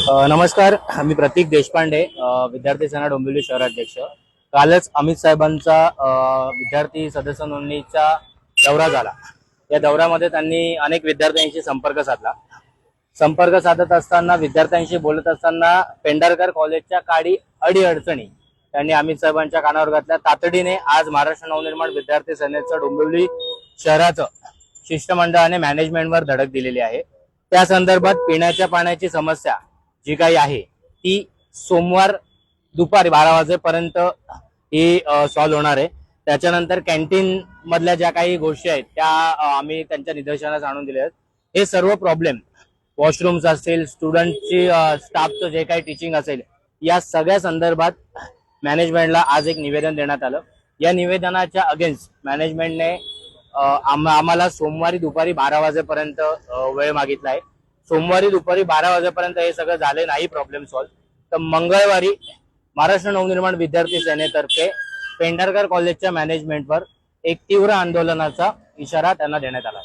नमस्कार, मी प्रतीक देशपांडे, विद्यार्थी सेना डोंबिवली शहराध्यक्ष. कालच अमित साहेबांचा विद्यार्थी सदस्य नोंदणीचा दौरा झाला. या दौऱ्यामध्ये त्यांनी अनेक विद्यार्थ्यांशी संपर्क साधत असताना, विद्यार्थ्यांशी बोलत असताना पेंढारकर कॉलेजच्या काही अडीअडचणी त्यांनी अमित साहेबांच्या कानावर घातल्या. तातडीने आज महाराष्ट्र नवनिर्माण विद्यार्थी सेनेचं डोंबिवली शहराचं शिष्टमंडळाने मॅनेजमेंटवर धडक दिलेली आहे. त्या संदर्भात पिण्याच्या पाण्याची समस्या जी काही आहे ती सोमवार दुपारी 12 वाजेपर्यंत ही सॉल्व्ह होणार आहे. त्याच्यानंतर कॅन्टीन मधल्या ज्या काही गोष्टी आहेत त्या आम्ही त्यांच्या निदर्शनास आणून दिल्या आहेत. हे सर्व प्रॉब्लेम, वॉशरूम्स असतील, स्टुडंटची स्टाफचं जे काही टीचिंग असेल, या सगळ्या संदर्भात मॅनेजमेंटला आज एक निवेदन देण्यात आलं. या निवेदनाच्या अगेन्स्ट मॅनेजमेंटने आम्हाला सोमवारी दुपारी 12 वाजेपर्यंत वेळ मागितला आहे. सोमवारी दुपारी 12 वाजेपर्यंत हे सगळं झाले नाही प्रॉब्लेम सॉल्व्ह, तर मंगळवारी महाराष्ट्र नवनिर्माण विद्यार्थी सेनेतर्फे पेंढारकर कॉलेजच्या मॅनेजमेंटवर एक तीव्र आंदोलनाचा इशारा त्यांना देण्यात आला.